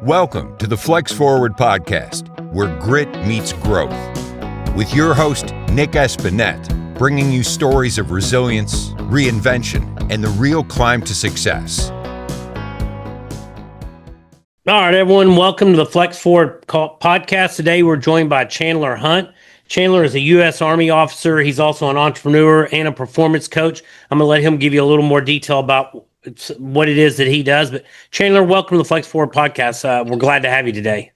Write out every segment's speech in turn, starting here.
Welcome to the Flex Forward podcast, where grit meets growth. With your host, Nick Espanet, bringing you stories of resilience, reinvention, and the real climb to success. All right, everyone, welcome to the Flex Forward podcast. Today, we're joined by Chandler Hunt. Chandler is a U.S. Army officer. He's also an entrepreneur and a performance coach. I'm going to let him give you a little more detail about what it is that he does. But Chandler, welcome to the Flex Forward podcast. We're glad to have you today.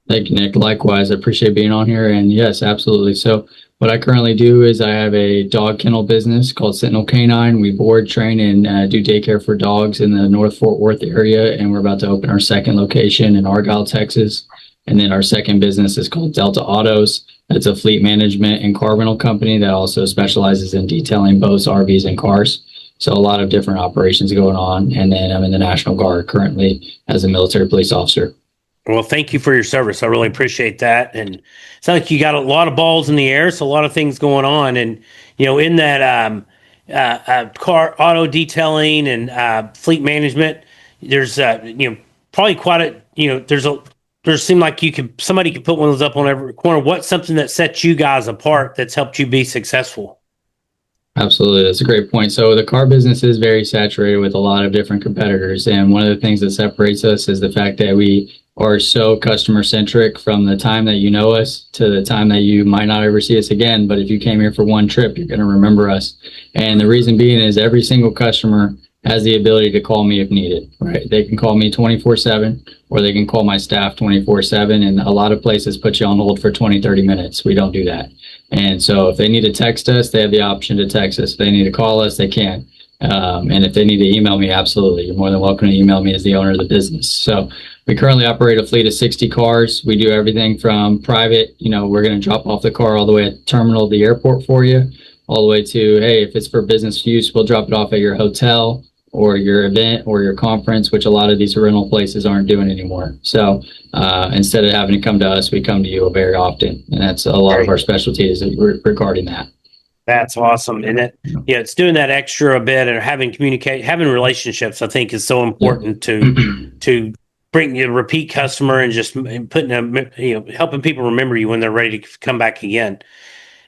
Thank you, Nick. Likewise, I appreciate being on here. And yes, absolutely. So what I currently do is I have a dog kennel business called Sentinel Canine. We board, train, and do daycare for dogs in the North Fort Worth area. And we're about to open our second location in Argyle, Texas. And then our second business is called Delta Autos. It's a fleet management and car rental company that also specializes in detailing boats, RVs, and cars. So a lot of different operations going on. And then I'm in the National Guard currently as a military police officer. Well, thank you for your service. I really appreciate that. And it sounds like you got a lot of balls in the air, so a lot of things going on. And, you know, in that car auto detailing and fleet management, there's, probably quite a, there seemed like somebody could put one of those up on every corner. What's something that sets you guys apart that's helped you be successful? Absolutely. That's a great point. So the car business is very saturated with a lot of different competitors. And one of the things that separates us is the fact that we are so customer centric from the time that you know us to the time that you might not ever see us again. But if you came here for one trip, you're going to remember us. And the reason being is every single customer has the ability to call me if needed, right? They can call me 24/7 or they can call my staff 24/7. And a lot of places put you on hold for 20, 30 minutes. We don't do that. And so if they need to text us, they have the option to text us. If they need to call us, they can. And if they need to email me, absolutely. You're more than welcome to email me as the owner of the business. So we currently operate a fleet of 60 cars. We do everything from private, we're going to drop off the car all the way at the terminal of the airport for you, all the way to, hey, if it's for business use, we'll drop it off at your hotel or your event or your conference, which a lot of these rental places aren't doing anymore. So instead of having to come to us, we come to you very often. And that's a lot of our specialties regarding that. That's awesome. And it's doing that extra a bit and having relationships, I think, is so important to bring you a repeat customer and just putting helping people remember you when they're ready to come back again.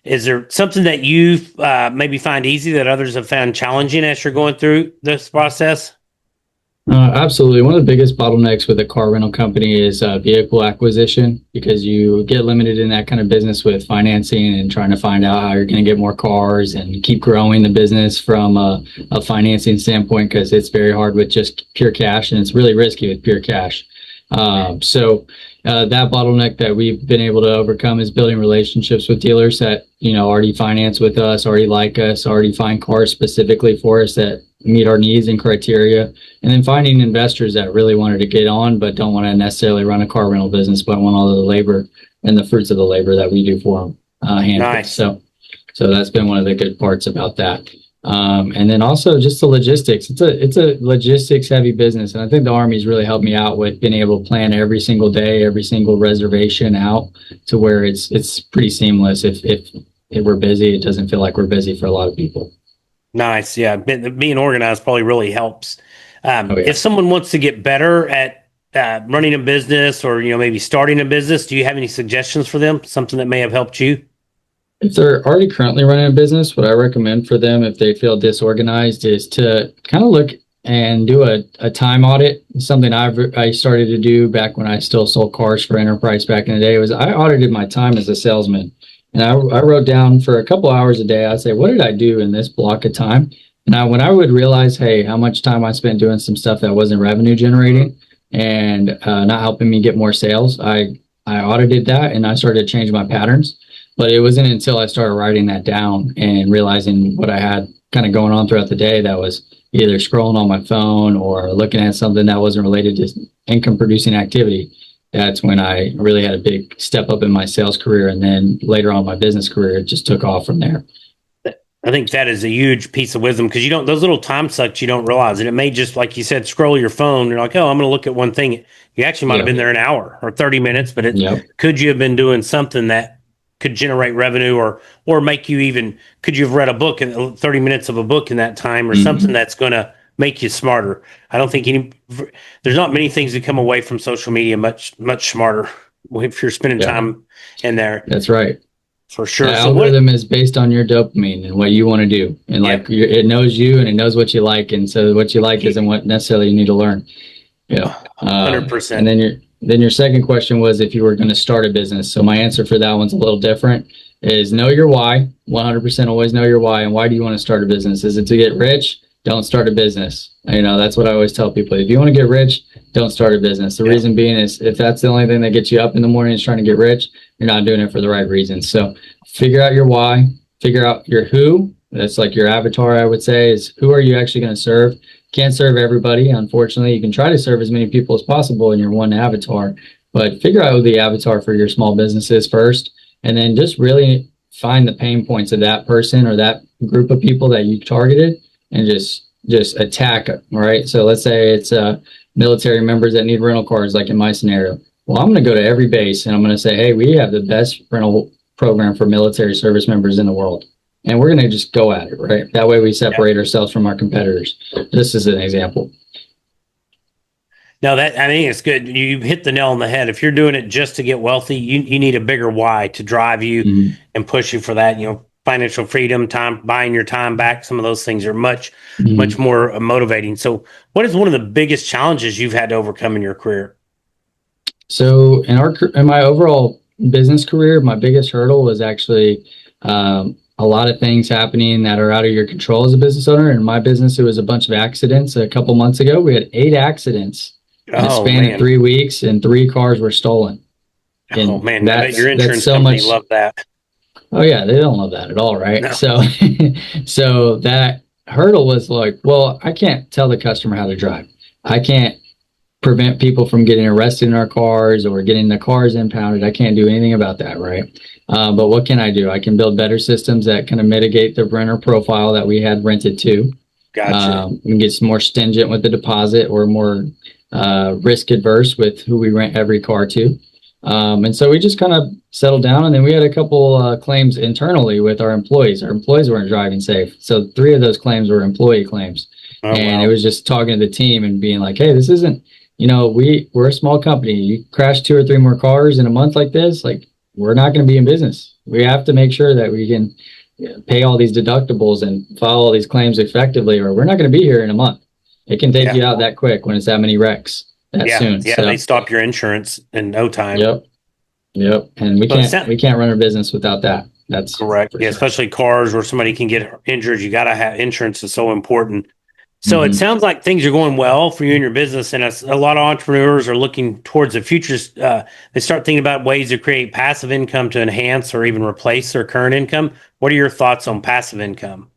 Is there something that you maybe find easy that others have found challenging as you're going through this process? Absolutely. One of the biggest bottlenecks with a car rental company is vehicle acquisition, because you get limited in that kind of business with financing and trying to find out how you're going to get more cars and keep growing the business from a financing standpoint, because it's very hard with just pure cash and it's really risky with pure cash. So that bottleneck that we've been able to overcome is building relationships with dealers that, already finance with us, already like us, already find cars specifically for us that meet our needs and criteria. And then finding investors that really wanted to get on, but don't want to necessarily run a car rental business, but want all of the labor and the fruits of the labor that we do for them. Nice. So that's been one of the good parts about that. And then also just the logistics. It's a logistics heavy business. And I think the Army's really helped me out with being able to plan every single day, every single reservation out to where it's pretty seamless. If we're busy, it doesn't feel like we're busy for a lot of people. Nice. Yeah. Being organized probably really helps. Yeah. If someone wants to get better at running a business or, maybe starting a business, do you have any suggestions for them? Something that may have helped you? If they're already currently running a business, what I recommend for them if they feel disorganized is to kind of look and do a time audit. Something I started to do back when I still sold cars for Enterprise back in the day was I audited my time as a salesman. And I wrote down for a couple hours a day, I'd say, what did I do in this block of time? And when I would realize, hey, how much time I spent doing some stuff that wasn't revenue generating and not helping me get more sales, I audited that and I started to change my patterns. But it wasn't until I started writing that down and realizing what I had kind of going on throughout the day that was either scrolling on my phone or looking at something that wasn't related to income producing activity. That's when I really had a big step up in my sales career. And then later on my business career, it just took off from there. I think that is a huge piece of wisdom, because those little time sucks, you don't realize it. It may just, like you said, scroll your phone. You're like, oh, I'm going to look at one thing. You actually might have been there an hour or 30 minutes, but could you have been doing something that could generate revenue or make you could you have read a book in 30 minutes of a book in that time or something that's going to make you smarter. I don't think there's not many things that come away from social media much smarter if you're spending time in there. That's right. For sure. The algorithm is based on your dopamine and what you want to do. And like it knows you and it knows what you like. And so what you like isn't what necessarily you need to learn. Yeah. 100%. And then your second question was if you were going to start a business. So my answer for that one's a little different, is know your why. 100% always know your why. And why do you want to start a business? Is it to get rich? Don't start a business. That's what I always tell people. If you want to get rich, don't start a business. The reason being is if that's the only thing that gets you up in the morning is trying to get rich, you're not doing it for the right reasons. So figure out your why, figure out your who. That's like your avatar, I would say, is who are you actually going to serve? Can't serve everybody. Unfortunately, you can try to serve as many people as possible in your one avatar, but figure out who the avatar for your small business is first, and then just really find the pain points of that person or that group of people that you targeted and just attack it, right? So let's say it's military members that need rental cars, like in my scenario. Well, I'm going to go to every base and I'm going to say, hey, we have the best rental program for military service members in the world. And we're going to just go at it, right? That way we separate ourselves from our competitors. This is an example. No, I think it's good. You hit the nail on the head. If you're doing it just to get wealthy, you need a bigger why to drive you and push you for that. Financial freedom, time, buying your time back. Some of those things are much more motivating. So what is one of the biggest challenges you've had to overcome in your career? So in my overall business career, my biggest hurdle was actually a lot of things happening that are out of your control as a business owner. In my business, it was a bunch of accidents. A couple months ago, we had 8 accidents in a span of 3 weeks, and 3 cars were stolen. And your insurance company loved that. Oh yeah, they don't love that at all, right? No. So that hurdle was like, well, I can't tell the customer how to drive. I can't prevent people from getting arrested in our cars or getting the cars impounded. I can't do anything about that, right? But what can I do? I can build better systems that kind of mitigate the renter profile that we had rented to. Gotcha. We can get some more stringent with the deposit or more risk adverse with who we rent every car to. And so we just kind of settled down, and then we had a couple claims internally with our employees. Our employees weren't driving safe. So 3 of those claims were employee claims. It was just talking to the team and being like, hey, this isn't, we're a small company. You crash 2 or 3 more cars in a month like this, like we're not going to be in business. We have to make sure that we can pay all these deductibles and file all these claims effectively, or we're not going to be here in a month. It can take you out that quick when it's that many wrecks. Soon. Yeah, so, they stop your insurance in no time. Yep. And we can't run a business without that. That's correct. Yeah, sure. Especially cars where somebody can get injured. You got to have insurance is so important. So it sounds like things are going well for you and your business, and a lot of entrepreneurs are looking towards the future. They start thinking about ways to create passive income to enhance or even replace their current income. What are your thoughts on passive income?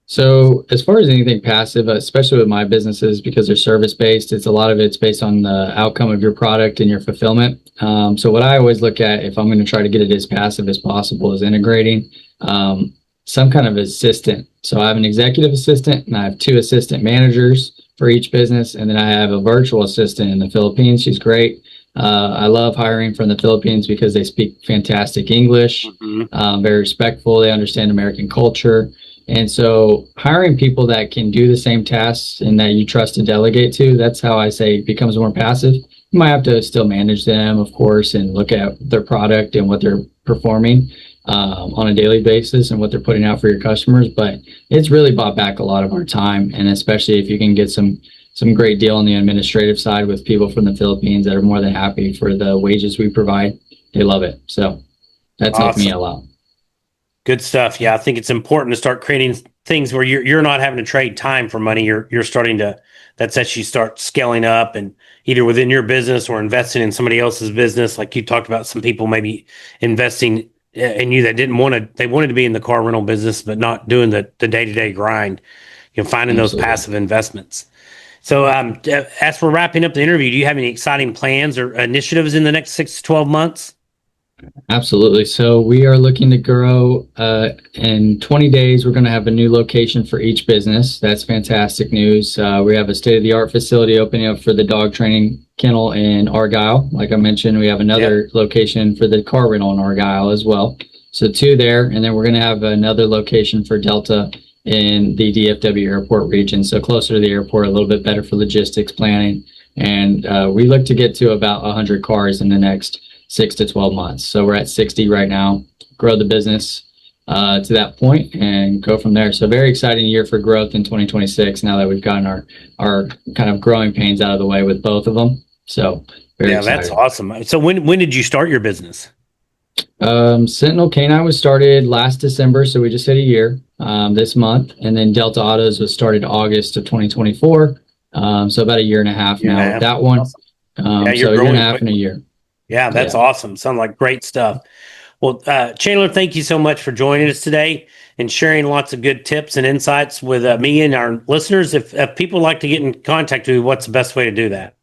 So as far as anything passive, especially with my businesses, because they're service-based, it's based on the outcome of your product and your fulfillment. So what I always look at, if I'm going to try to get it as passive as possible, is integrating some kind of assistant. So I have an executive assistant, and I have 2 assistant managers for each business, and then I have a virtual assistant in the Philippines. She's great. I love hiring from the Philippines because they speak fantastic English, very respectful. They understand American culture. And so hiring people that can do the same tasks and that you trust to delegate to, that's how I say it becomes more passive. You might have to still manage them, of course, and look at their product and what they're performing on a daily basis and what they're putting out for your customers. But it's really bought back a lot of our time. And especially if you can get some great deal on the administrative side with people from the Philippines that are more than happy for the wages we provide. They love it. So that's helped me a lot. Good stuff. Yeah, I think it's important to start creating things where you're not having to trade time for money. You're starting to, that's as you start scaling up and either within your business or investing in somebody else's business. Like you talked about some people maybe investing in you that they wanted to be in the car rental business, but not doing the day-to-day grind, finding those passive investments. So as we're wrapping up the interview, do you have any exciting plans or initiatives in the next 6 to 12 months? Absolutely. So we are looking to grow in 20 days. We're going to have a new location for each business. That's fantastic news. We have a state-of-the-art facility opening up for the dog training kennel in Argyle. Like I mentioned, we have another location for the car rental in Argyle as well. So 2 there. And then we're going to have another location for Delta in the DFW airport region. So closer to the airport, a little bit better for logistics planning. And we look to get to about 100 cars in the next 6 to 12 months. So we're at 60 right now, grow the business to that point and go from there. So very exciting year for growth in 2026 now that we've gotten our kind of growing pains out of the way with both of them. So very excited. That's awesome. So when did you start your business? Sentinel Canine was started last December, so we just hit a year this month. And then Delta Autos was started August of 2024. So about a year and a half now with that one. Awesome. So a year and a half and a year. Yeah, that's awesome. Sounds like great stuff. Well, Chandler, thank you so much for joining us today and sharing lots of good tips and insights with me and our listeners. If people like to get in contact with you, what's the best way to do that?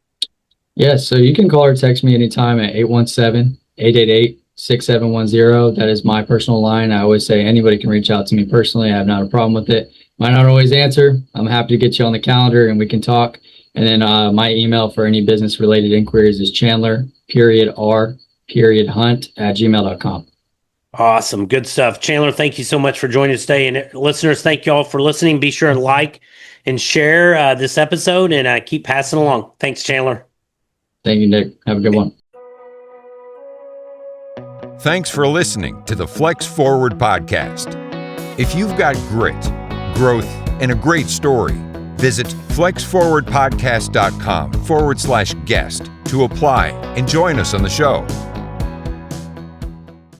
Yeah, so you can call or text me anytime at 817-888-6710. That is my personal line. I always say anybody can reach out to me personally. I have not a problem with it. Might not always answer. I'm happy to get you on the calendar and we can talk. And then my email for any business related inquiries is Chandler.R.Hunt@gmail.com. Awesome. Good stuff. Chandler, thank you so much for joining us today. And listeners, thank you all for listening. Be sure and like and share this episode and keep passing along. Thanks, Chandler. Thank you, Nick. Have a good one. Thanks for listening to the Flex Forward podcast. If you've got grit, growth, and a great story, visit flexforwardpodcast.com/guest to apply and join us on the show.